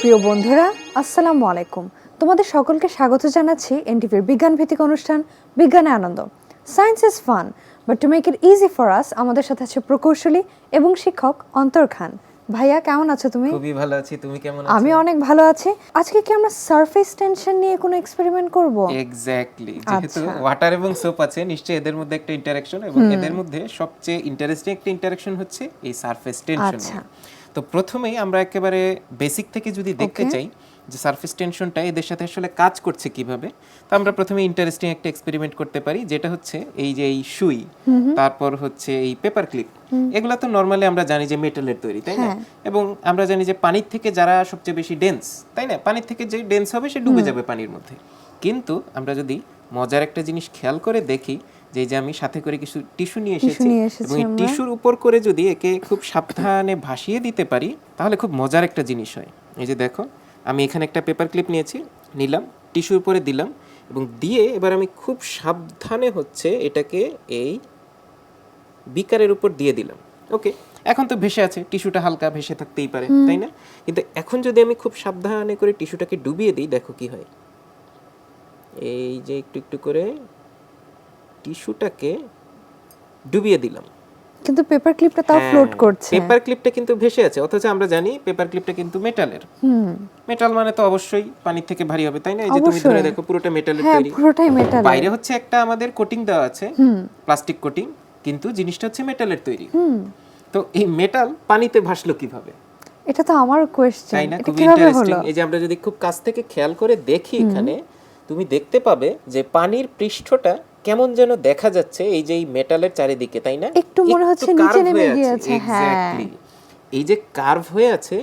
প্রিয় বন্ধুরা, আসসালামু আলাইকুম। তোমাদের সকলকে স্বাগত জানাচ্ছি এনটিভির বিজ্ঞান ভিত্তিক অনুষ্ঠান বিজ্ঞানে আনন্দ। Science is fun, but to make it easy for us, আমাদের সাথে আছে প্রকৌশলী এবং শিক্ষক অন্তর খান। ভাইয়া, কেমন আছো তুমি? খুবই ভালো আছি, তুমি কেমন আছো? আমি অনেক ভালো আছি। আজকে কি আমরা সারফেস টেনশন নিয়ে কোনো এক্সপেরিমেন্ট করব? এক্স্যাক্টলি, যেহেতু ওয়াটার এবং সোপ আছে, নিশ্চয়ই এদের মধ্যে একটা ইন্টারঅ্যাকশন, এবং এদের মধ্যে সবচেয়ে ইন্টারেস্টিং একটা ইন্টারঅ্যাকশন হচ্ছে এই সারফেস টেনশন। তো প্রথমেই আমরা একেবারে বেসিক থেকে যদি দেখতে চাই যে সারফেস টেনশনটা এদের সাথে আসলে কাজ করছে কিভাবে, তো আমরা প্রথমে ইন্টারেস্টিং একটা এক্সপেরিমেন্ট করতে পারি, যেটা হচ্ছে এই যে এই সুই, তারপর হচ্ছে এই পেপার ক্লিপ, এগুলা তো নর্মালি আমরা জানি যে মেটালের তৈরি, তাই না? এবং আমরা জানি যে পানির থেকে যারা সবচেয়ে বেশি ডেন্স, তাই না, পানির থেকে যে ডেন্স হবে সে ডুবে যাবে পানির মধ্যে। কিন্তু আমরা যদি মজার একটা জিনিস খেয়াল করে দেখি, যে আমি সাথে করে কিছু টিস্যু নিয়ে এসেছি, এবং এই টিস্যুর উপর করে যদি একে খুব সাবধানে ভাসিয়ে দিতে পারি, তাহলে খুব মজার একটা জিনিস হয়। এই যে দেখো, আমি এখানে একটা পেপার ক্লিপ নিলাম, টিস্যুর উপরে দিলাম, এবং দিয়ে এবার আমি খুব সাবধানে হচ্ছে এটাকে এই বিকারের উপর দিয়ে দিলাম। ওকে, এখন তো ভেসে আছে, টিস্যুটা হালকা ভেসে থাকতেই পারে, তাই না? কিন্তু এখন যদি আমি খুব সাবধানে করে টিস্যুটাকে ডুবিয়ে দিই, দেখো কি হয়। এই যে একটু একটু করে টিস্যুটাকে ডুবিয়ে দিলাম, কিন্তু পেপার ক্লিপটা তাও ফ্লোট করছে। পেপার ক্লিপটা কিন্তু ভেসে আছে, অথচ আমরা জানি পেপার ক্লিপটা কিন্তু মেটালের। মেটাল মানে তো অবশ্যই পানির থেকে ভারী হবে, তাই না? এই যে তুমি ধরে দেখো, পুরোটা মেটালের তৈরি, পুরোটাই মেটাল। বাইরে হচ্ছে একটা আমাদের কোটিং দেওয়া আছে, প্লাস্টিক কোটিং, কিন্তু জিনিসটা হচ্ছে মেটালের তৈরি। তো এই মেটাল পানিতে ভাসলো কিভাবে? এটা তো আমার কোশ্চেন, তাই না? এটা খুব কিভাবে ইন্টারেস্টিং। হলো? এই যে আমরা যদি খুব কাছ থেকে খেয়াল করে দেখি, এখানে তুমি দেখতে পাবে যে পানির পৃষ্ঠটা কেমন যেন দেখা যাচ্ছে এই যে এই মেটালের চারিদিকে, তাই না? একটু মনে হচ্ছে নিচে নেমে গিয়েছে। এক্স্যাক্টলি, এই যে কার্ভ হয়ে আছে,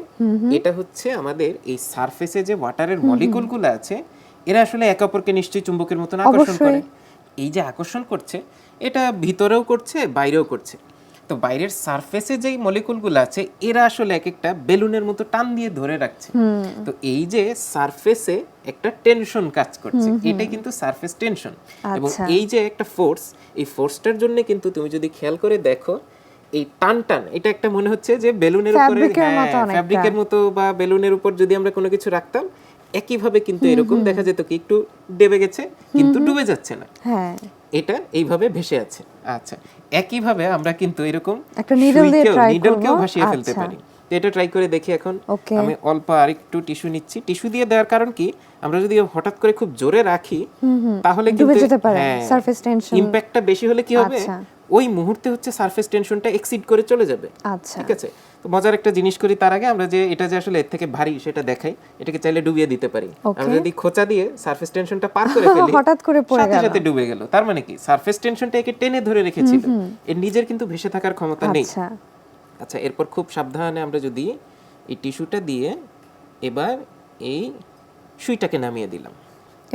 এটা হচ্ছে আমাদের এই সারফেসে যে ওয়াটারের মলিকুলগুলো আছে, এরা আসলে একে অপরকে নিশ্চয়ই চুম্বকের মতন আকর্ষণ করে। এই যে আকর্ষণ করছে, এটা ভিতরেও করছে, বাইরেও করছে। তো বাইরের সারফেসে যেই মলিকুলগুলো আছে, এরা আসলে এক একটা বেলুনের মতো টান দিয়ে ধরে রাখছে। তো এই যে সারফেসে একটা টেনশন কাজ করছে, এটাই কিন্তু সারফেস টেনশন। এবং এই যে একটা ফোর্স, এই ফোর্সটার জন্য কিন্তু তুমি যদি খেয়াল করে দেখো, এই টান টান, এটা একটা মনে হচ্ছে যে বেলুনের উপরে, ফ্যাব্রিকের মতো, বা বেলুনের উপর যদি আমরা কোনো কিছু রাখতাম, একইভাবে কিন্তু এরকম দেখা যেত কি একটু ডেবে গেছে, কিন্তু ডুবে যাচ্ছে না, এটা এইভাবে ভেসে আছে। আচ্ছা, একইভাবে আমরা কিন্তু এরকম একটা নিডলকেও ভাসিয়ে ফেলতে পারি। তো এটা ট্রাই করে দেখি এখন। আমি অল্প আরেকটু টিস্যু নিচ্ছি। টিস্যু দিয়ে দেওয়ার কারণ কি, আমরা যদি হঠাৎ করে খুব জোরে রাখি, তাহলে কিন্তু সারফেস টেনশন ইমপ্যাক্টটা বেশি হলে কি হবে, ওই মুহূর্তে হচ্ছে সারফেস টেনশনটা এক্সিড করে চলে যাবে। ঠিক আছে? তো মজার একটা জিনিস করি তার আগে, আমরা যে এটা যে আসলে এর থেকে ভারী সেটা দেখাই। এটাকে চাইলে ডুবিয়ে দিতে পারি। আমরা যদি খোঁচা দিয়ে সারফেস টেনশনটা পার করে ফেলি, হঠাৎ করে পড়ে গেল, সাথে সাথে ডুবে গেল। তার মানে কি, সারফেস টেনশনটা একে টেনে ধরে রেখেছিল, এর নিজের কিন্তু ভেসে থাকার ক্ষমতা নেই। আচ্ছা, এরপর খুব সাবধানে আমরা যদি এই টিস্যুটা দিয়ে এবার এই সুইটাকে নামিয়ে দিলাম,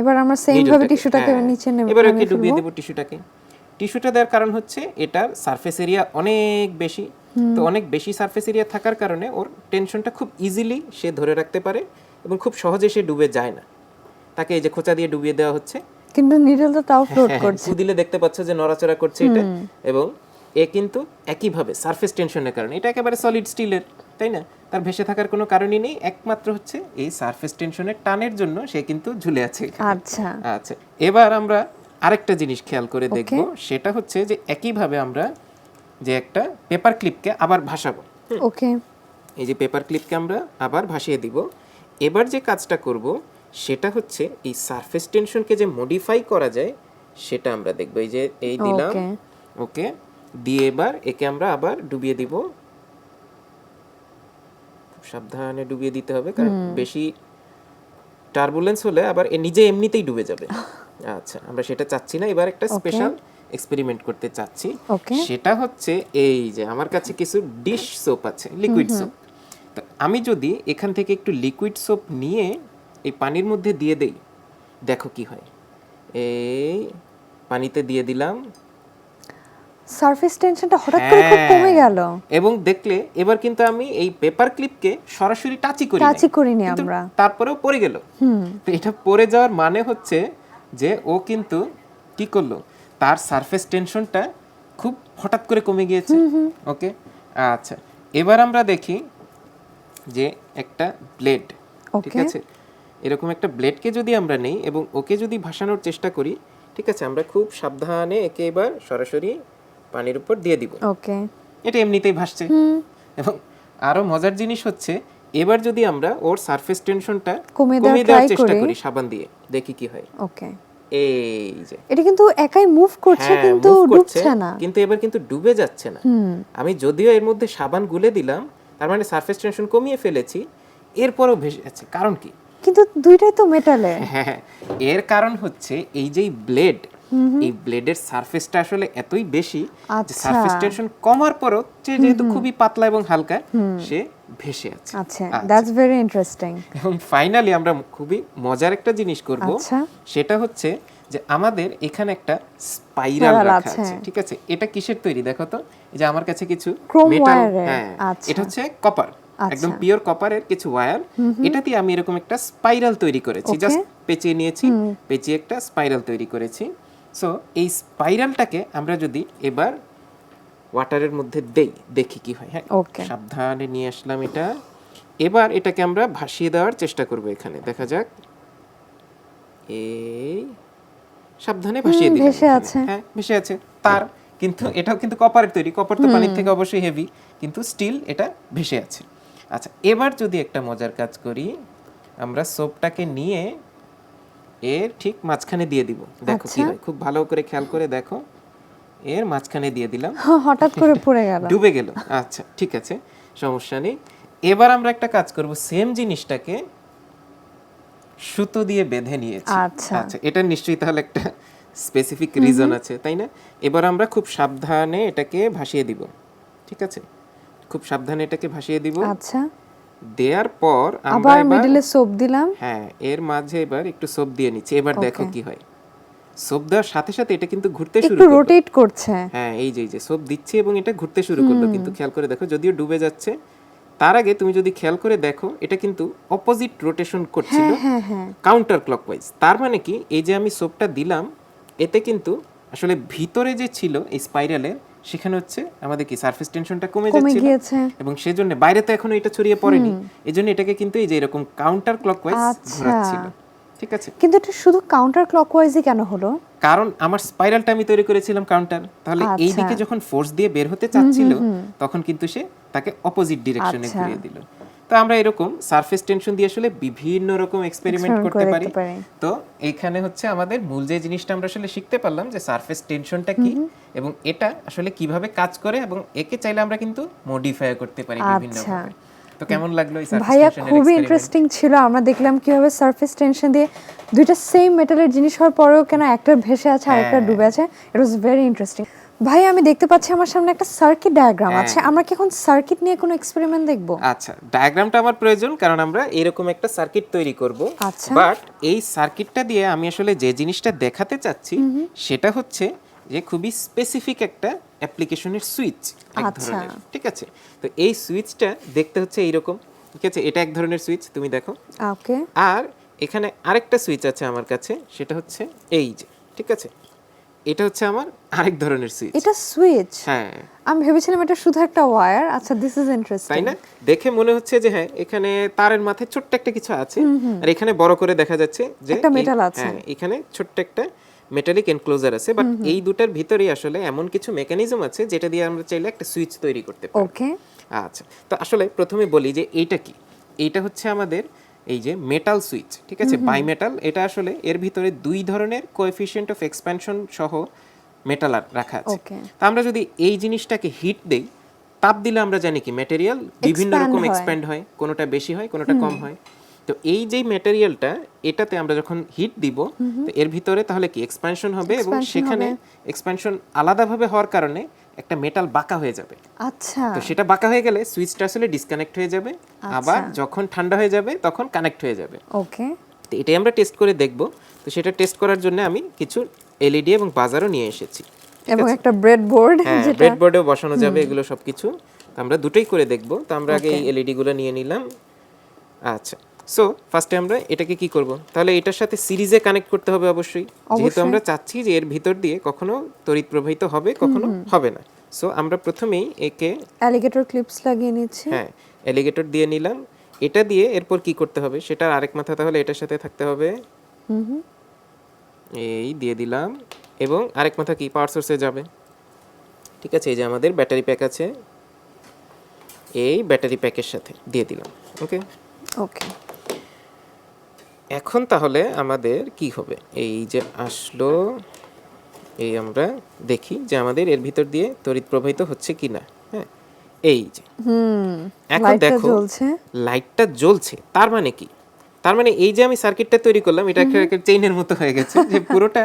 এবার আমরা সেম ভাবে টিস্যুটাকে নিচে নামিয়ে এবার ওকে ডুবিয়ে দেব টিস্যুটাকে। টিস্যুটা দেওয়ার কারণ হচ্ছে এটার সারফেস এরিয়া অনেক বেশি, তো অনেক বেশি সারফেস এরিয়া থাকার কারণে ওর টেনশনটা খুব ইজিলি সে ধরে রাখতে পারে, এবং খুব সহজে সে ডুবে যায় না। তাকে এই যে খোঁচা দিয়ে ডুবিয়ে দেওয়া হচ্ছে, কিন্তু নিডলটা তাও ফ্লোট করছে। দিলে দেখতে পাচ্ছ যে নড়াচড়া করছে এটা, এবং এ কিন্তু একইভাবে সারফেস টেনশনের কারণে, এটা একেবারে সলিড স্টিলের, তাই না? তার ভেসে থাকার কোনো কারণই নেই, একমাত্র হচ্ছে এই সারফেস টেনশনের টানের জন্য সে কিন্তু ঝুলে আছে। আচ্ছা আচ্ছা, এবার আমরা আরেকটা জিনিস খেয়াল করে দেখব, সেটা হচ্ছে যে একইভাবে আমরা যে একটা পেপার ক্লিপকে আবার ভাসাবো। ওকে, এই যে পেপার ক্লিপকে আমরা আবার ভাসিয়ে দিব। এবার যে কাজটা করব সেটা হচ্ছে এই সারফেস টেনশনকে যে মডিফাই করা যায় সেটা আমরা দেখব। এই যে এই দিলাম, ওকে, দিয়ে এবার একে আমরা আবার ডুবিয়ে দিব। খুব সাবধানে ডুবিয়ে দিতে হবে, কারণ বেশি টার্বুলেন্স হলে আবার এ নিজে এমনিতেই ডুবে যাবে। আচ্ছা, আমরা সেটা চাচ্ছি না। এবার একটা স্পেশাল এক্সপেরিমেন্ট করতে চাচ্ছি, সেটা হচ্ছে এই যে আমার কাছে কিছু ডিশ সোপ আছে, লিকুইড সোপ। তো আমি যদি এখান থেকে একটু লিকুইড সোপ নিয়ে এই পানির মধ্যে দিয়ে দেই, দেখো কি হয়। এই পানিতে দিয়ে দিলাম, সারফেস টেনশনটা হঠাৎ করে খুব কমে গেল, এবং দেখলে এবার কিন্তু আমি এই পেপার ক্লিপকে সরাসরি টাচই করিনি আমরা, তারপরেও পড়ে গেল। তো এটা পড়ে যাওয়ার মানে হচ্ছে যে ও কিন্তু কি করলো, তার সারফেস টেনশনটা খুব হঠাৎ করে কমে গিয়েছে। ওকে, আচ্ছা, এবার আমরা দেখি যে একটা ব্লেড, ঠিক Okay. আছে, এরকম একটা ব্লেডকে যদি আমরা নেই এবং ওকে যদি ভাসানোর চেষ্টা করি, ঠিক আছে, আমরা খুব সাবধানে একে এবার সরাসরি পানির উপর দিয়ে দিব। ওকে। এটা এমনিতেই ভাসছে। এবং আরো মজার জিনিস হচ্ছে, এবার যদি আমরা ওর সারফেস টেনশনটা কমিয়ে কমিয়ে দেওয়ার দেওয়ার try চেষ্টা করি। করি সাবান দিয়ে, দেখি কি হয়। ওকে। এই যে এটা কিন্তু একাই মুভ করছে হ্যাঁ, কিন্তু move করছে, ডুবছে না। কিন্তু এবার কিন্তু ডুবে যাচ্ছে না। আমি যদিও এর মধ্যে সাবান গুলে দিলাম, তার মানে সারফেস টেনশন কমিয়ে ফেলেছি, এরপরও ভেসে যাচ্ছে। কারণ কি? কিন্তু দুইটাই তো মেটালে। হ্যাঁ, এর কারণ হচ্ছে এই যে ব্লেড, এই ব্লেডের সারফেসটা আসলে এতই বেশি যে আচ্ছা। সারফেস টেনশন কমার পরও যেহেতু খুবই পাতলা এবং হালকা, সে ভেসে আছে। আচ্ছা, দ্যাটস ভেরি ইন্টারেস্টিং। এবং ফাইনালি আমরা খুবই মজার একটা জিনিস করব, আচ্ছা। সেটা হচ্ছে যে আমাদের এখানে একটা স্পাইরাল Spiral রাখা আছে। আছে, ঠিক আছে। এটা কিসের তৈরি দেখো তো, এই যে আমার কাছে কিছু Chrome মেটাল, wire-এর, হ্যাঁ, আচ্ছা। এটা হচ্ছে কপার, আচ্ছা। একদম পিওর কপারের কিছু ওয়্যার। এটা দিয়ে আমি এরকম একটা স্পাইরাল তৈরি করেছি, Okay. জাস্ট পেঁচিয়ে নিয়েছি, পেঁচিয়ে একটা স্পাইরাল তৈরি করেছি। সো এই স্পাইরালটাকে আমরা যদি এবার ওয়াটারের মধ্যে দেই, দেখি কি হয়। হ্যাঁ, Okay. সাবধানে নিয়ে আসলাম এটা। এবার এটাকে আমরা ভাসিয়ে দেওয়ার চেষ্টা করব, এখানে দেখা যাক। এই সাবধানে ভাসিয়ে দিলাম ভেসে এখানে। আছে। হ্যাঁ, ভেসে আছে। তার কিন্তু এটাও কিন্তু কপারের তৈরি, কপার তো পানির থেকে অবশ্যই হেভি, কিন্তু স্টিল এটা ভেসে আছে। আচ্ছা, এবার যদি একটা মজার কাজ করি, আমরা সোপটাকে নিয়ে এর ঠিক মাঝখানে দিয়ে দিব, দেখো কি আচ্ছা। হয়। খুব ভালো করে খেয়াল করে দেখো, এর মাঝখানে দিয়ে দিলাম, হঠাৎ করে পড়ে গেল। ডুবে গেল। আচ্ছা, ঠিক আছে, সমস্যা নেই। এবার আমরা একটা কাজ করব, সেম জিনিসটাকে সুতো দিয়ে বেঁধে নিয়েছি। আচ্ছা। আচ্ছা, এটা নিশ্চয়ই তাহলে একটা স্পেসিফিক রিজন আছে, তাই না? এবার আমরা খুব সাবধানে এটাকে ভাসিয়ে দিব, ঠিক আছে, খুব সাবধানে এটাকে ভাসিয়ে দিব। আচ্ছা। দেওয়ার পর আমরা আবার এবার, মিডলে সোপ দিলাম। হ্যাঁ, এর মাঝে এবার একটু সোপ দিয়ে নিচ্ছি। এবার দেখো Okay. কি হয়। সোপ দেওয়ার সাথে সাথে এটা কিন্তু ঘুরতে শুরু একটু করলো। রোটেট করছে। হ্যাঁ, এই যে সোপ দিচ্ছি এবং এটা ঘুরতে শুরু করলো, কিন্তু খেয়াল করে দেখো, যদিও ডুবে যাচ্ছে, তার আগে তুমি যদি খেয়াল করে দেখো, এটা কিন্তু অপোজিট রোটেশন করছিল, হ্যাঁ হ্যাঁ। Counter clockwise. তার মানে কি, এই যে আমি সোপটা দিলাম, এতে কিন্তু আসলে ভিতরে যে ছিল এই স্পাইরালে, সেখানে হচ্ছে আমাদের কি সারফেস টেনশনটা কমে কমে যাচ্ছিল, গিয়েছে। এবং সেজন্য বাইরে তো এখনো এটা ছড়িয়ে পড়েনি, এজন্য এটাকে কিন্তু এই যে এরকম কাউন্টার ক্লকওয়াইজ আচ্ছা। ঘোরাচ্ছিল, ঠিক আছে। কিন্তু এটা শুধু কাউন্টার ক্লকওয়াইজই কেন হলো? কারণ আমার স্পাইরালটা আমি তৈরি করেছিলাম কাউন্টার, তাহলে এই আচ্ছা। দিকে যখন ফোর্স দিয়ে বের হতে চাচ্ছিল, তখন কিন্তু সে তাকে অপোজিট ডিরেকশনে আচ্ছা। ঘুরিয়ে দিল। তো আমরা এরকম সারফেস টেনশন দিয়ে আসলে বিভিন্ন রকম এক্সপেরিমেন্ট Experiment করতে করে পারি। দেখতে পারি। তো এইখানে হচ্ছে আমাদের মূল যে জিনিসটা আমরা আসলে শিখতে পারলাম, যে সারফেস টেনশনটা কি এবং এটা আসলে কিভাবে কাজ করে, এবং একে চাইলে আমরা কিন্তু মডিফাই করতে পারি বিভিন্ন আচ্ছা। ভাবে। তো কেমন লাগলো এই সারফেস ভাইয়া টেনশনের খুবই এক্সপেরিমেন্ট? ইন্টারেস্টিং ছিল। আমরা দেখলাম কিভাবে সারফেস টেনশন দিয়ে দুইটা সেম মেটালের জিনিস হওয়ার পরেও কেন একটা ভেসে আছে আর একটা হ্যাঁ। ডুবে আছে। ইট ওয়াজ ভেরি ইন্টারেস্টিং। ভাই আমি দেখতে পাচ্ছি আমার সামনে একটা সার্কিট ডায়াগ্রাম আছে। আমরা কি এখন সার্কিট নিয়ে কোনো এক্সপেরিমেন্ট দেখব? আচ্ছা, ডায়াগ্রামটা আমার প্রয়োজন, কারণ আমরা এরকম একটা সার্কিট তৈরি করব। আচ্ছা। বাট এই সার্কিটটা দিয়ে আমি আসলে যে জিনিসটা দেখাতে চাচ্ছি, সেটা হচ্ছে যে খুবই স্পেসিফিক একটা অ্যাপ্লিকেশনের সুইচ এক আচ্ছা। ধরনের, ঠিক আছে। তো এই সুইচটা দেখতে হচ্ছে এইরকম, ঠিক আছে। এটা এক ধরনের সুইচ, তুমি দেখো। ওকে। আর এখানে আরেকটা সুইচ আছে আমার কাছে, সেটা হচ্ছে এই যে, ঠিক আছে। এটা হচ্ছে আমার আরেক ধরনের সুইচ। এটা সুইচ? হ্যাঁ, আমি ভেবেছিলাম এটা শুধু একটা ওয়্যার। আচ্ছা, দিস ইজ তাই ইন্টারেস্টিং। না? দেখে মনে হচ্ছে যে হ্যাঁ, এখানে তারের মাথায় ছোট্ট একটা কিছু আছে, আর এখানে বড় করে দেখা যাচ্ছে যে একটা metal আছে। হ্যাঁ, এখানে ছোট্ট একটা মেটালিক এনক্লোজার আছে। বাট এই দুটার ভিতরেই আসলে এমন কিছু মেকানিজম আছে, যেটা দিয়ে আমরা চাইলে একটা সুইচ তৈরি করতে পারি। ওকে। আচ্ছা, তো আসলে প্রথমে বলি যে এইটা কি। এইটা হচ্ছে আমাদের এই যে মেটাল সুইচ, ঠিক আছে, বাই মেটাল। এটা আসলে এর ভিতরে দুই ধরনের কোএফিসিয়েন্ট অফ এক্সপ্যানশন সহ মেটাল রাখা আছে। Okay. তা আমরা যদি এই জিনিসটাকে হিট দেই, তাপ দিলে আমরা জানি কি ম্যাটেরিয়াল বিভিন্ন Expand রকম হয়। এক্সপ্যান্ড হয়, কোনোটা বেশি হয়, কোনোটা কম হয়। তো এই যে ম্যাটেরিয়ালটা, এটাতে আমরা যখন হিট দিব, তো এর ভিতরে তাহলে কি এক্সপ্যানশন হবে, এবং Expansion সেখানে হবে। এক্সপ্যানশন আলাদাভাবে হওয়ার কারণে একটা মেটাল বাঁকা হয়ে যাবে। আচ্ছা। তো সেটা বাঁকা হয়ে গেলে সুইচটা আসলে ডিসকানেক্ট হয়ে যাবে, আবার যখন ঠান্ডা হয়ে যাবে তখন কানেক্ট হয়ে যাবে। ওকে। তো এটাই আমরা টেস্ট করে দেখব। তো সেটা টেস্ট করার জন্য আমি কিছু এলইডি এবং বাজারও নিয়ে এসেছি, ঠিক এবং আছে? একটা ব্রেড বোর্ড হ্যাঁ, যেটা ব্রেডবোর্ডেও বসানো যাবে এগুলো সবকিছু। তো আমরা দুটোই করে দেখব। তো আমরা আগে এই Okay. এলইডি গুলো নিয়ে নিলাম। আচ্ছা, সো ফার্স্টে আমরা এটাকে কি করব, তাহলে এটার সাথে সিরিজে কানেক্ট করতে হবে অবশ্যই, যেহেতু আমরা চাচ্ছি যে এর ভিতর দিয়ে কখনো তড়িৎ প্রবাহিত হবে, কখনো হবে না। সো আমরা প্রথমেই একে অ্যালিগেটর ক্লিপস লাগিয়ে নিচ্ছি। হ্যাঁ, এলিগেটর দিয়ে নিলাম। এটা দিয়ে এরপর কি করতে হবে সেটার আরেক মাথা তাহলে এটার সাথে থাকতে হবে। এই দিয়ে দিলাম, এবং আরেক মাথা কি পাওয়ার সোর্সে যাবে। ঠিক আছে, এই যে আমাদের ব্যাটারি প্যাক আছে, এই ব্যাটারি প্যাকের সাথে দিয়ে দিলাম। ওকে, ওকে। এখন তাহলে আমাদের কি হবে, এই যে আসলো, এই আমরা দেখি যে আমাদের এর ভিতর দিয়ে তড়িৎ প্রবাহিত হচ্ছে কিনা। হ্যাঁ, এই যে এখন লাইটটা দেখো জ্বলছে। লাইটটা জ্বলছে, তার মানে কি, তার মানে এই যে আমি সার্কিটটা তৈরি করলাম এটা একটা চেইনের মতো হয়ে গেছে, যে পুরোটা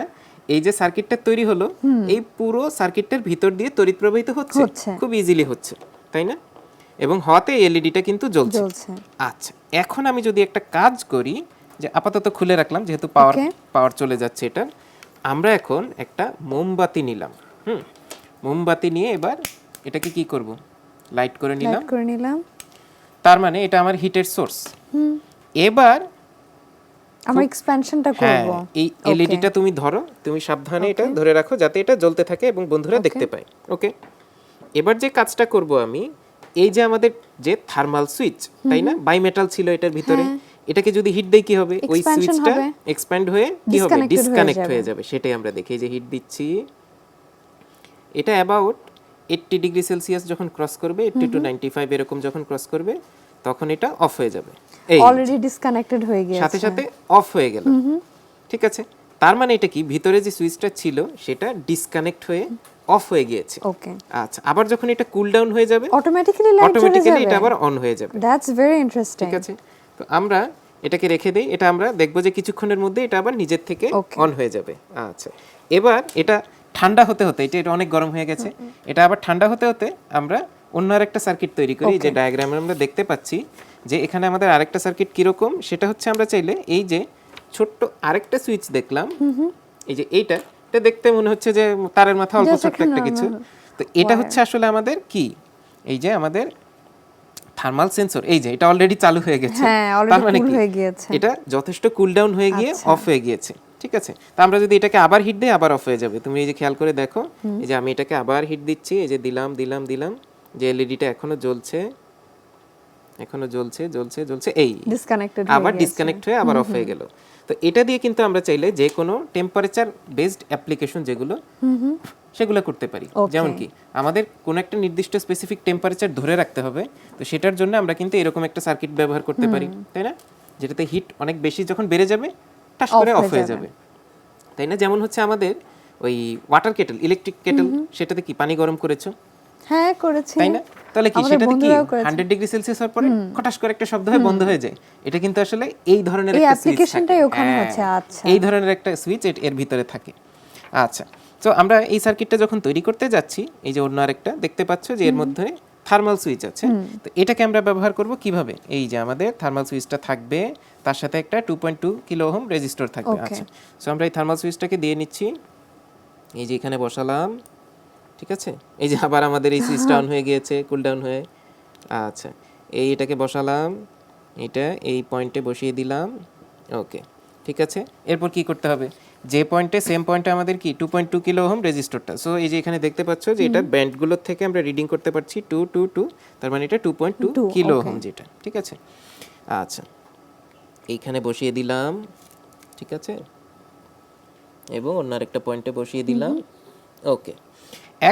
এই যে সার্কিটটা তৈরি হলো এই পুরো সার্কিটটার ভিতর দিয়ে তড়িৎ প্রবাহিত হচ্ছে, খুব ইজিলি হচ্ছে, তাই না? এবং হওয়াতে এলইডিটা কিন্তু জ্বলছে। আচ্ছা, এখন আমি যদি একটা কাজ করি, যে আপাতত খুলে রাখলাম যেহেতু পাওয়ার চলে যাচ্ছে এটা, আমরা এখন একটা মোমবাতি নিলাম। মোমবাতি নিয়ে এবার এটাকে কি করব, লাইট করে নিলাম। তার মানে এটা আমার হিটের সোর্স। এবার আমরা এক্সপ্যানশনটা করব। এই এলইডিটা তুমি ধরো, তুমি সাবধানে এটা ধরে রাখো যাতে এটা জ্বলতে থাকে এবং বন্ধুরা দেখতে পায়। ওকে, এবার যে কাজটা করব আমি, এই যে আমাদের যে থার্মাল সুইচ, তাই না, বাইমেটাল ছিল এটার ভিতরে, এটাকে যদি হিট দেই কি হবে, ওই সুইচটা এক্সপ্যান্ড হয়ে কি হবে, ডিসকানেক্ট হয়ে যাবে। সেটাই আমরা দেখি, এই যে হিট দিচ্ছি, এটা অ্যাবাউট 80 ডিগ্রি সেলসিয়াস যখন ক্রস করবে, 80 টু 95 এরকম যখন ক্রস করবে, তখন এটা অফ হয়ে যাবে। এই অলরেডি ডিসকানেক্টেড হয়ে গিয়েছে, সাথে সাথে অফ হয়ে গেল। ঠিক আছে, তার মানে এটা কি, ভিতরে যে সুইচটা ছিল সেটা ডিসকানেক্ট হয়ে অফ হয়ে গিয়েছে। ওকে, আচ্ছা, আবার যখন এটা কুল ডাউন হয়ে যাবে অটোমেটিক্যালি লাইট জ্বলে যাবে, এটা আবার অন হয়ে যাবে। That's very interesting. ঠিক আছে, তো আমরা এটাকে রেখে দেই, এটা আমরা দেখব যে কিছুক্ষণের মধ্যে এটা আবার নিজের থেকে অন হয়ে যাবে। আচ্ছা, এবার এটা ঠান্ডা হতে হতে, এটা অনেক গরম হয়ে গেছে, এটা আবার ঠান্ডা হতে হতে আমরা অন্য আরেকটা সার্কিট তৈরি করি। যে ডায়াগ্রামে আমরা দেখতে পাচ্ছি যে এখানে আমাদের আরেকটা সার্কিট কিরকম, সেটা হচ্ছে আমরা চাইলে এই যে ছোট্ট আরেকটা সুইচ দেখলাম, এই যে এটা দেখতে মনে হচ্ছে যে তারের মাথা অল্প ছোট্ট একটা কিছু, তো এটা হচ্ছে আসলে আমাদের কি, এই যে আমাদের থার্মাল সেন্সর, এই যে এটা অলরেডি চালু হয়ে গেছে, তার মানে কি এটা যথেষ্ট কুল ডাউন হয়ে গিয়ে অফ হয়ে গিয়েছে। ঠিক আছে, তো আমরা যদি এটাকে আবার হিট দেই আবার অফ হয়ে যাবে। তুমি এই যে খেয়াল করে দেখো, এই যে আমি এটাকে আবার হিট দিচ্ছি, এই যে দিলাম, যে এলইডিটা এখনো জ্বলছে, এই আবার ডিসকানেক্ট হয়ে আবার অফ হয়ে গেল। তো এটা দিয়ে কিন্তু আমরা চাইলে যে কোনো টেম্পারেচার বেসড অ্যাপ্লিকেশন যেগুলো, সেগুলো করতে পারি। যেমন কি আমাদের কোনো একটা নির্দিষ্ট স্পেসিফিক টেম্পারেচার ধরে রাখতে হবে, তো সেটার জন্য আমরা কিন্তু এরকম একটা সার্কিট ব্যবহার করতে পারি, তাই না, যেটাতে হিট অনেক বেশি যখন বেড়ে যাবে টাস করে অফ হয়ে যাবে, তাই না? যেমন হচ্ছে আমাদের ওই ওয়াটার কেটল, ইলেকট্রিক কেটল, সেটাতে কি পানি গরম করেছো? হ্যাঁ, করেছি, তাই না? তাহলে কি সেটাতে কি 100 ডিগ্রি সেলসিয়াস হওয়ার পরে খটাস করে একটা শব্দ হয় বন্ধ হয়ে যায়, এটা কিন্তু আসলে এই ধরনের একটা অ্যাপ্লিকেশনটাই ওখানে হচ্ছে। আচ্ছা, এই ধরনের একটা সুইচ এর ভিতরে থাকে। আচ্ছা, তো আমরা এই সার্কিটটা যখন তৈরি করতে যাচ্ছি, এই যে অন্য আরেকটা দেখতে পাচ্ছ যে এর মধ্যে থার্মাল সুইচ আছে, তো এটাকে আমরা ব্যবহার করব কিভাবে, এই যে আমাদের থার্মাল সুইচটা থাকবে, তার সাথে একটা 2.2 কিলো ওহম রেজিস্টর থাকবে। আচ্ছা, সো আমরা এই থার্মাল সুইচটাকে দিয়ে নিচ্ছি, এই যে এখানে বসালাম। ঠিক আছে, এই যে আবার আমাদের এই সুইচটা অন হয়ে গিয়েছে কুল ডাউন হয়ে। আচ্ছা, এটাকে বসালাম, এটা এই পয়েন্টে বসিয়ে দিলাম। ওকে, ঠিক আছে, এরপর কি করতে হবে, যে পয়েন্টে সেম পয়েন্টে আমাদের কি 2.2 কিলো ওহম রেজিস্টরটা, সো এই যে এখানে দেখতে পাচ্ছ যে এটা ব্যান্ডগুলোর থেকে আমরা রিডিং করতে পারছি 222, তার মানে এটা 2.2 কিলো ওহম যেটা। ঠিক আছে, আচ্ছা এইখানে বসিয়ে দিলাম। ঠিক আছে, এবং অন্য আরেকটা পয়েন্টে বসিয়ে দিলাম। ওকে,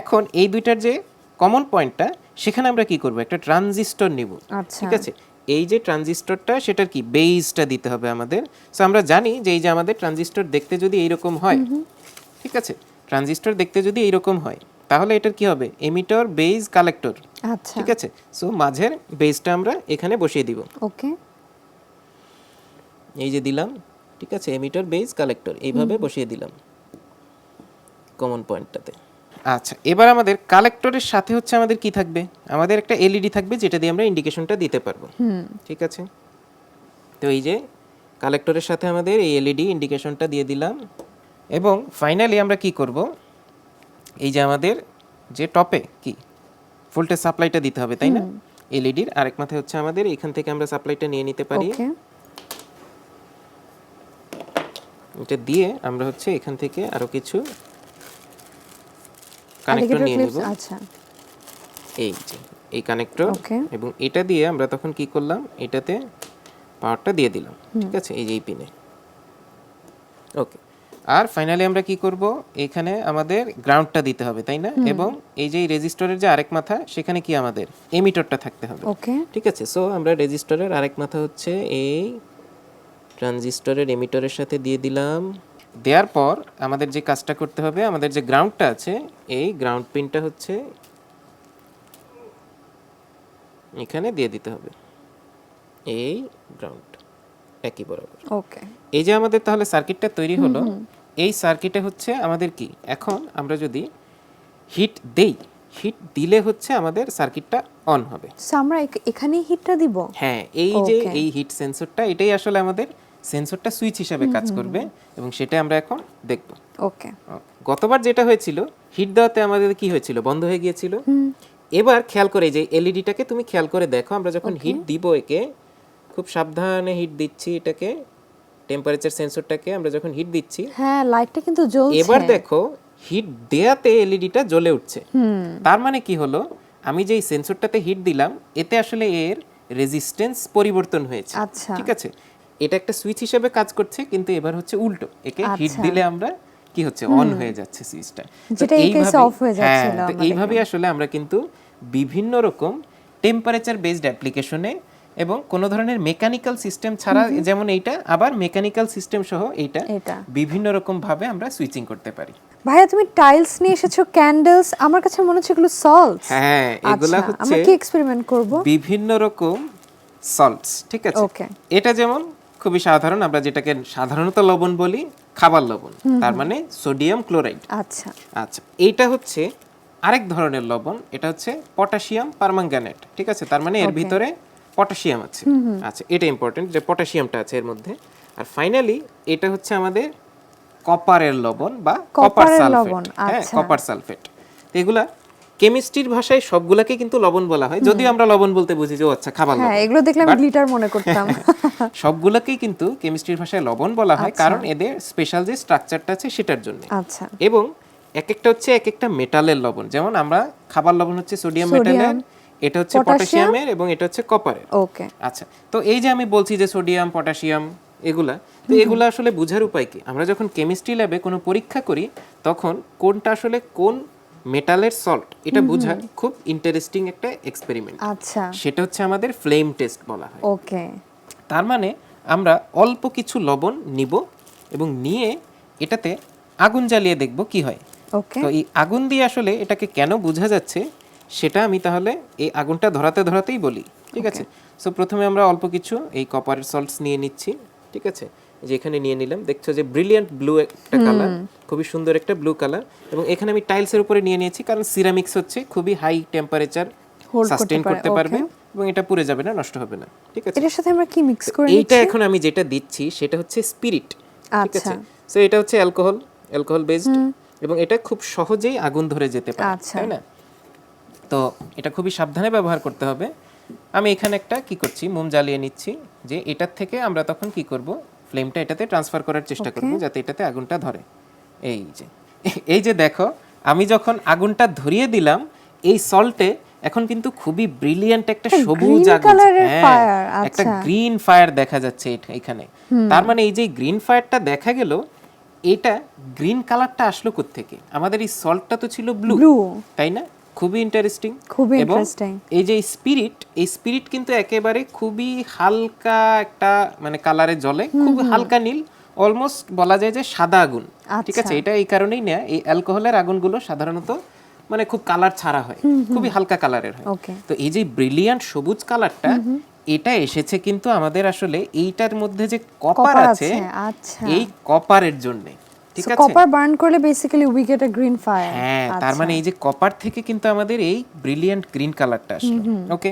এখন এই দুইটার যে কমন পয়েন্টটা, সেখানে আমরা কি করব, একটা ট্রানজিস্টর নিব। ঠিক আছে, এই যে ট্রানজিস্টরটা, সেটার কি বেসটা দিতে হবে আমাদের। সো আমরা জানি যে এই যে আমাদের ট্রানজিস্টর দেখতে যদি এইরকম হয়, ঠিক আছে, ট্রানজিস্টর দেখতে যদি এইরকম হয়, তাহলে এটার কি হবে, এমিটর, বেস, কালেক্টর। ঠিক আছে, সো মাঝের বেসটা আমরা এখানে বসিয়ে দিব। ওকে, এই যে দিলাম। ঠিক আছে, এমিটর, বেস, কালেক্টর এইভাবে বসিয়ে দিলাম কমন পয়েন্টটাতে। আচ্ছা, এবার আমাদের কালেক্টরের সাথে হচ্ছে আমাদের কি থাকবে, আমাদের একটা এলইডি থাকবে যেটা দিয়ে আমরা ইন্ডিকেশনটা দিতে পারবো। ঠিক আছে, তো এই যে কালেক্টরের সাথে আমাদের এই এলইডি ইন্ডিকেশনটা দিয়ে দিলাম, এবং ফাইনালি আমরা কি করব, এই যে আমাদের যে টপে কি ভোল্টেজ সাপ্লাইটা দিতে হবে, তাই না, এলইডির আরেক মাথায় হচ্ছে আমাদের এখান থেকে আমরা সাপ্লাইটা নিয়ে নিতে পারি। এটা দিয়ে আমরা হচ্ছে এখান থেকে আরো কিছু কানেক্টর নিয়ে নেব। আচ্ছা, এই যে এই কানেক্টর, Okay. এবং এটা দিয়ে আমরা তখন কি করলাম, এটাতে পাওয়ারটা দিয়ে দিলাম, ঠিক আছে, এই যে এই পিনে। ওকে, আর ফাইনালি আমরা কি করব, এখানে আমাদের গ্রাউন্ডটা দিতে হবে, তাই না? এবং এই যে রেজিস্টরের যে আরেক মাথা, সেখানে কি আমাদের এমিটরটা থাকতে হবে, ওকে। ঠিক আছে। সো আমরা রেজিস্টরের আরেক মাথা হচ্ছে এই ট্রানজিস্টরের এমিটরের সাথে দিয়ে দিলাম। দেওয়ার পর আমাদের যে কাজটা করতে হবে, আমাদের যে গ্রাউন্ডটা আছে, এই গ্রাউন্ড পিনটা হচ্ছে এখানে দিয়ে দিতে হবে, এই গ্রাউন্ড একই বরাবর। ওকে। এই যে আমাদের তাহলে সার্কিটটা তৈরি হলো, এই সার্কিটে হচ্ছে আমাদের কি, এখন আমরা যদি হিট দেই, হিট দিলে হচ্ছে আমাদের সার্কিটটা অন হবে। সো আমরা এখানেই হিটটা দিব? হ্যাঁ, এই যে Okay. এই হিট সেন্সরটা, এটাই আসলে আমাদের সেন্সরটা সুইচ হিসাবে কাজ করবে, এবং সেটা আমরা এখন দেখব। ওকে। গতবার যেটা হয়েছিল, হিট দেওয়াতে আমাদের কি হয়েছিল, বন্ধ হয়ে গিয়েছিল। এবার খেয়াল করে, যে এলইডিটাকে তুমি খেয়াল করে দেখো, আমরা যখন হিট দিব, একে খুব সাবধানে হিট দিচ্ছি, এটাকে টেম্পারেচার সেন্সরটাকে আমরা যখন হিট দিচ্ছি, হ্যাঁ, লাইটটা কিন্তু জ্বলছে। এবার দেখো হিট দেয়াতে এলইডিটা জ্বলে উঠছে। তার মানে কি হলো, আমি যেই সেন্সরটাতে হিট দিলাম, এতে আসলে এর রেজিস্ট্যান্স পরিবর্তন হয়েছে, আচ্ছা। ঠিক আছে। এটা একটা সুইচ হিসেবে কাজ করছে, কিন্তু এবার হচ্ছে উল্টো, একে হিট আচ্ছা। দিলে আমরা কি হচ্ছে, অন হয়ে যাচ্ছে সুইচটা। যেটা এই কেসে অফ হয়ে যাচ্ছিল তো আমাদের। এইভাবে আসলে আমরা কিন্তু বিভিন্ন রকম টেম্পারেচার বেসড অ্যাপ্লিকেশনে এবং কোনো ধরনের মেকানিক্যাল সিস্টেম ছাড়া, যেমন এইটা, আবার মেকানিক্যাল সিস্টেম সহ এইটা এটা। বিভিন্ন রকম ভাবে আমরা সুইচিং করতে পারি। ভাইয়া, তুমি টাইলস নিয়ে এসেছো, ক্যান্ডেলস, আমার কাছে মনে হচ্ছে এগুলো সল্টস। হ্যাঁ, এগুলা আচ্ছা, হচ্ছে আমরা কি এক্সপেরিমেন্ট করব? বিভিন্ন রকম সল্টস, ঠিক আছে। Okay. এটা যেমন খুবই সাধারণ, আমরা যেটাকে সাধারণত লবণ বলি, খাবার লবণ, তার মানে সোডিয়াম ক্লোরাইড। আচ্ছা। আচ্ছা, এইটা হচ্ছে আরেক ধরনের লবণ, এটা হচ্ছে পটাশিয়াম পারম্যাঙ্গানেট, ঠিক আছে, তার মানে এর ভিতরে পটাশিয়াম আছে। আচ্ছা, এটা ইম্পর্টেন্ট যে পটাশিয়ামটা আছে এর মধ্যে। আর ফাইনালি এটা হচ্ছে আমাদের কপারের লবণ বা কপার কপারের সালফেট। লবণ, হ্যাঁ, আচ্ছা। Copper sulphate. তো এগুলা কেমিস্ট্রির ভাষায় সবগুলাকে কিন্তু লবণ বলা হয়, যদিও আমরা লবণ বলতে বুঝি যে ও আচ্ছা খাবার হ্যাঁ, লবণ। এগুলো দেখলে আমি গ্লিটার মনে করতাম। সবগুলাকেই কিন্তু কেমিস্ট্রির ভাষায় লবণ বলা হয়, কারণ এদের স্পেশাল যে স্ট্রাকচারটা আছে সেটার জন্য। আচ্ছা। এবং এক একটা হচ্ছে এক একটা মেটালের লবণ, যেমন আমরা খাবার লবণ হচ্ছে সোডিয়াম মেটালের, এটা হচ্ছে পটাশিয়ামের, এবং এটা হচ্ছে কপারের। ওকে। আচ্ছা, তো এই যে আমি বলছি যে সোডিয়াম, পটাশিয়াম, এগুলা, তো এগুলা আসলে বোঝার উপায় কি, আমরা যখন কেমিস্ট্রি ল্যাবে কোনো পরীক্ষা করি, তখন কোনটা আসলে কোন মেটালের সল্ট, এটা বোঝার খুব ইন্টারেস্টিং একটা এক্সপেরিমেন্ট। আচ্ছা। সেটা হচ্ছে আমাদের ফ্লেম টেস্ট বলা হয়। ওকে। তার মানে আমরা অল্প কিছু লবণ নিব, এবং নিয়ে এটাতে আগুন জ্বালিয়ে দেখব কি হয়। ওকে। তো এই আগুন দিয়ে আসলে এটাকে কেন বোঝা যাচ্ছে, সেটা আমি তাহলে এই আগুনটা ধরাতে ধরাতেই বলি, ঠিক আছে। সো প্রথমে আমরা অল্প কিছু এই কপারের সল্টস নিয়ে নিচ্ছি, ঠিক আছে। যে এখানে নিয়ে নিলাম, দেখছো যে ব্রিলিয়ান্ট ব্লু একটা কালার, খুবই সুন্দর একটা ব্লু কালার। এবং এখানে আমি টাইলসের উপরে নিয়ে নিয়েছি, কারণ সিরামিক্স হচ্ছে খুবই হাই টেম্পারেচার সাস্টেইন করতে পারবে, এবং এটা পুড়ে যাবে না, নষ্ট হবে না, ঠিক আছে। এটার সাথে আমরা কি মিক্স করে এইটা নিচ্ছি? এখন আমি যেটা দিচ্ছি সেটা হচ্ছে স্পিরিট, ঠিক আছে। আচ্ছা। সো এটা হচ্ছে অ্যালকোহল বেসড, এবং এটা খুব সহজেই আগুন ধরে যেতে পারে, আচ্ছা। তাই না। তো এটা খুবই সাবধানে ব্যবহার করতে হবে। আমি এখানে একটা কি করছি, মোম জ্বালিয়ে নিচ্ছি, যে এটার থেকে আমরা তখন কি করব, ফ্লেমটা এটাতে ট্রান্সফার করার চেষ্টা করব, যাতে এটাতে আগুনটা ধরে। এই যে দেখো, আমি যখন আগুনটা ধরিয়ে দিলাম, এই সল্টে এখন কিন্তু খুবই ব্রিলিয়ান্ট একটা সবুজ আগুন, কালারের হ্যাঁ, ফায়ার। একটা আচ্ছা। গ্রিন ফায়ার দেখা যাচ্ছে এখানে। তার মানে এই যে গ্রিন ফায়ারটা দেখা গেল, এটা গ্রিন কালারটা আসলো কোত্থেকে, আমাদের এই সল্টটা তো ছিল ব্লু, তাই না। খুবই ইন্টারেস্টিং। খুবই এবং ইন্টারেস্টিং। এই যে এই স্পিরিট কিন্তু একেবারে খুবই হালকা একটা মানে কালারে জ্বলে, খুব হালকা নীল, অলমোস্ট বলা যায় যে সাদা আগুন, ঠিক আছে। এটা এই কারণেই না, এই অ্যালকোহলের আগুনগুলো সাধারণত মানে খুব কালার ছাড়া হয়, খুবই হালকা কালারের হয়। তো এই যে ব্রিলিয়ান্ট সবুজ কালারটা, এটা এসেছে কিন্তু আমাদের আসলে এইটার মধ্যে যে কপার আছে, আচ্ছা, এই কপারের জন্য, ঠিক আছে। কপার বার্ন করলে basically we get a green fire. হ্যাঁ, তার মানে এই যে কপার থেকে কিন্তু আমাদের এই ব্রিলিয়ান্ট গ্রিন কালারটা আসলো। ওকে,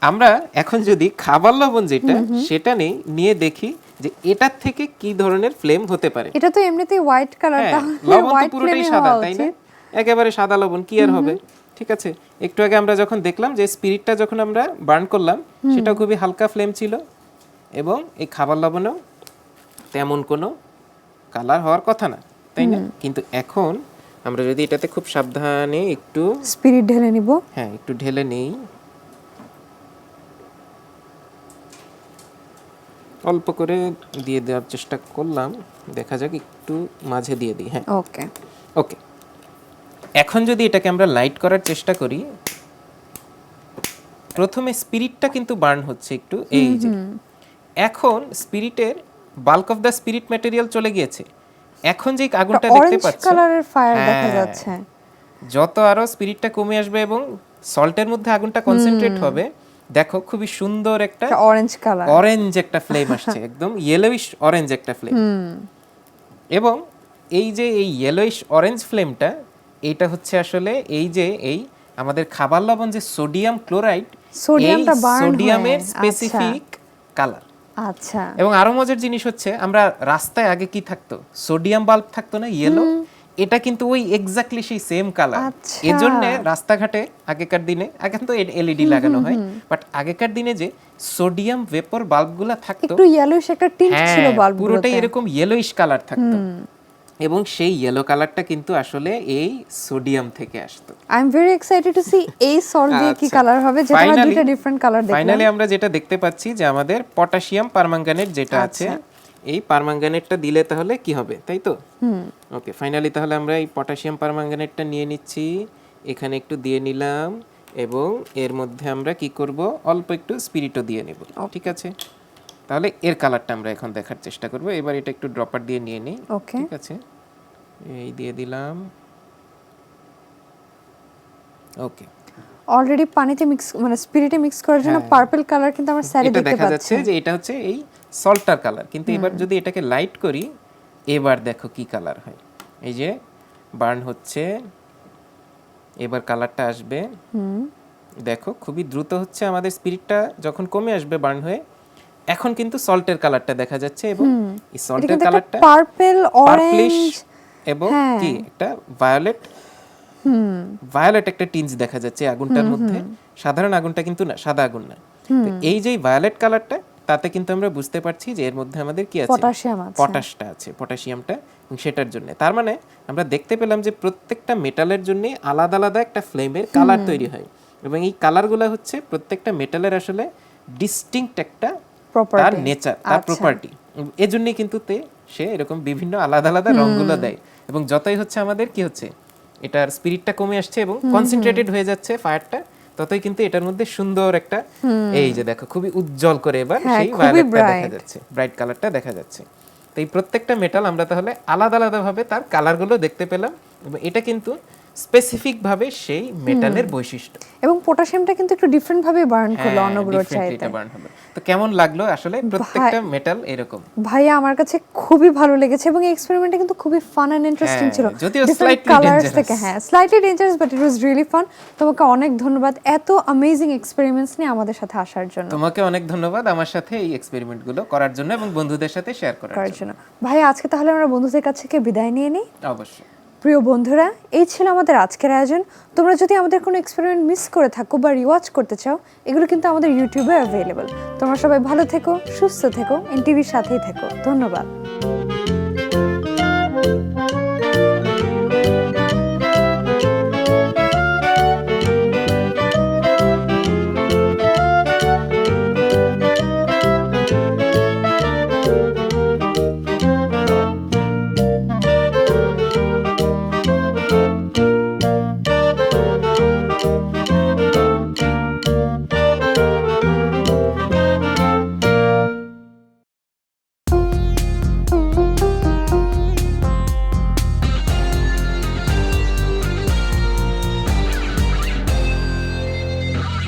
আমরা এখন যদি খাবার লবণ যেটা সেটা নিয়ে দেখি যে এটার থেকে কি ধরনের ফ্লেম হতে পারে। এটা তো এমনিতেই হোয়াইট কালার, তাহলে লবণ তো পুরোটাই সাদা, তাই না, একেবারে সাদা লবণ, কি আর হবে, ঠিক আছে। একটু আগে আমরা যখন দেখলাম যে স্পিরিটটা যখন আমরা বার্ন করলাম, সেটা খুবই হালকা ফ্লেম ছিল, এবং এই খাবার লবণেও তেমন কোনো কালার হওয়ার কথা না, তাই না। কিন্তু এখন আমরা যদি এটাতে খুব সাবধানে একটু স্পিরিট ঢেলে নিব, হ্যাঁ একটু ঢেলে নেই, অল্প করে দিয়ে দেওয়ার চেষ্টা করলাম, দেখা যাক, একটু মাঝে দিয়ে দিই। হ্যাঁ, ওকে ওকে। এখন যদি এটাকে আমরা লাইট করার চেষ্টা করি, প্রথমে স্পিরিটটা কিন্তু বার্ন হচ্ছে একটু, এই যে এখন স্পিরিটের bulk of the spirit material চলে গিয়েছে। এখন যে আগুনটা দেখতে অরেঞ্জ পাচ্ছ, কালারের ফায়ার দেখা হ্যাঁ, যাচ্ছে। যত আরো স্পিরিটটা কমে আসবে এবং সল্টের মধ্যে আগুনটা কনসেন্ট্রেট হবে, দেখো খুবই সুন্দর একটা অরেঞ্জ কালার, অরেঞ্জ একটা ফ্লেম আসছে, একদম ইয়েলোইশ অরেঞ্জ একটা ফ্লেম। এবং এই যে এই ইয়েলোইশ অরেঞ্জ ফ্লেমটা, এইটা হচ্ছে আসলে এই যে এই আমাদের খাবার লবণ যে সোডিয়াম ক্লোরাইড, এই সোডিয়ামটা বার্ন সোডিয়ামের স্পেসিফিক কালার। আচ্ছা, এবং আরো মজার জিনিস হচ্ছে, আমরা রাস্তায় আগে কি থাকতো, সোডিয়াম বাল্ব থাকতো না, ইয়েলো, এটা কিন্তু ওই এক্স্যাক্টলি সেই সেম কালার। আচ্ছা। এজন্য রাস্তাঘাটে আগেকার দিনে, এখন তো এলইডি লাগানো হয়, বাট আগেকার দিনে যে সোডিয়াম ভেপর বাল্বগুলো থাকতো, একটু ইয়েলোইশ একটা টিন্ট ছিল হ্যাঁ, বাল্বগুলোতে, পুরোটাই এরকম ইয়েলোইশ কালার থাকতো। এবং সেই ইয়েলো কালারটা কিন্তু আসলে এই সোডিয়াম থেকে আসতো। I am very excited to see এই সল্ট দিয়ে কি কালার হবে, যেটা আমরা দুটো ডিফারেন্ট কালার দেখলাম। ফাইনালি আমরা যেটা দেখতে পাচ্ছি যে আমাদের পটাশিয়াম পারম্যাঙ্গানেট যেটা আছে, এই পারম্যাঙ্গানেটটা দিলে তাহলে কি হবে, তাই তো? ওকে, ফাইনালি তাহলে আমরা এই পটাশিয়াম পারম্যাঙ্গানেটটা নিয়ে নিচ্ছি, এখানে একটু দিয়ে নিলাম, এবং এর মধ্যে আমরা কি করব, অল্প একটু স্পিরিটও দিয়ে নেব। ঠিক আছে, তাহলে এর কালারটা আমরা এখন দেখার চেষ্টা করব। এবার এটা একটু ড্রপার দিয়ে নিয়ে নিই। ঠিক আছে, এই দিয়ে দিলাম। ওকে, অলরেডি পানিতে মিক্স, মানে স্পিরিটে মিক্স করার জন্য পার্পল কালার কিন্তু আমরা স্যারে এটা দেখতে দেখা পাচ্ছি। যাচ্ছে যে এটা হচ্ছে এই সল্টার কালার। কিন্তু এবার যদি এটাকে লাইট করি, এবার দেখো কি কালার হয়। এই যে বার্ন হচ্ছে, এবার কালারটা আসবে। দেখো খুবই দ্রুত হচ্ছে, আমাদের স্পিরিটটা যখন কমে আসবে বার্ন হয়ে, এখন কিন্তু সল্টের কালারটা দেখা যাচ্ছে, এবং এই সল্টের কালারটা পার্পল অরেঞ্জ এবং কি একটা ভায়োলেট একটা টিঞ্জ দেখা যাচ্ছে আগুনটার মধ্যে। সাধারণ আগুনটা কিন্তু না, সাদা আগুন না। তো এই যে ভায়োলেট কালারটা, তাতে কিন্তু আমরা বুঝতে পারছি যে এর মধ্যে আমাদের কি আছে, পটাশিয়াম আছে, পটাশটা আছে, পটাশিয়ামটা, এবং সেটার জন্য তার মানে আমরা দেখতে পেলাম যে প্রত্যেকটা মেটালের জন্য আলাদা আলাদা একটা ফ্লেমের কালার তৈরি হয়, এবং এই কালারগুলো হচ্ছে প্রত্যেকটা মেটালের আসলে ডিস্টিংক্ট একটা তার নেচার, তার প্রপার্টি। এজন্যই কিন্তু সে এরকম বিভিন্ন আলাদা আলাদা রংগুলো দেয়। এবং যতই হচ্ছে আমাদের কি হচ্ছে, এটার স্পিরিটটা কমে আসছে এবং কনসেন্ট্রেটেড হয়ে যাচ্ছে ফায়ারটা, ততই কিন্তু এটার মধ্যে সুন্দর একটা, এই যে দেখো খুবই উজ্জ্বল করে এবার সেই ভায়োলেটটা দেখা যাচ্ছে, ব্রাইট কালারটা দেখা যাচ্ছে। তো এই প্রত্যেকটা মেটাল আমরা তাহলে আলাদা আলাদা ভাবে তার কালারগুলো দেখতে পেলাম, এবং এটা কিন্তু স্পেসিফিক ভাবে সেই মেটালের বৈশিষ্ট্য। এবং পটাশিয়ামটা কিন্তু একটু ডিফারেন্ট ভাবে বার্ন করলো অন্যগুলোর চাইতে। তো কেমন লাগলো আসলে প্রত্যেকটা মেটাল এরকম? ভাইয়া আমার কাছে খুবই ভালো লেগেছে, এবং এই এক্সপেরিমেন্টটা কিন্তু খুবই ফান এন্ড ইন্টারেস্টিং ছিল। যদিও ডিফারেন্ট কালারস থেকে, হ্যাঁ slightly dangerous, but it was really fun. তোমাকে অনেক ধন্যবাদ এত অ্যামেজিং এক্সপেরিমেন্টস নিয়ে আমাদের সাথে আসার জন্য। তোমাকে অনেক ধন্যবাদ আমার সাথে এই এক্সপেরিমেন্টগুলো করার জন্য এবং বন্ধুদের সাথে শেয়ার করার জন্য। ভাইয়া আজকে তাহলে আমরা বন্ধুদের কাছ থেকে বিদায় নিয়ে নিই। অবশ্যই। প্রিয় বন্ধুরা, এই ছিল আমাদের আজকের আয়োজন। তোমরা যদি আমাদের কোনো এক্সপেরিমেন্ট মিস করে থাকো বা রিওয়াচ করতে চাও, এগুলো কিন্তু আমাদের ইউটিউবে অ্যাভেলেবল। তোমরা সবাই ভালো থেকো, সুস্থ থেকো, এনটিভির সাথেই থেকো। ধন্যবাদ।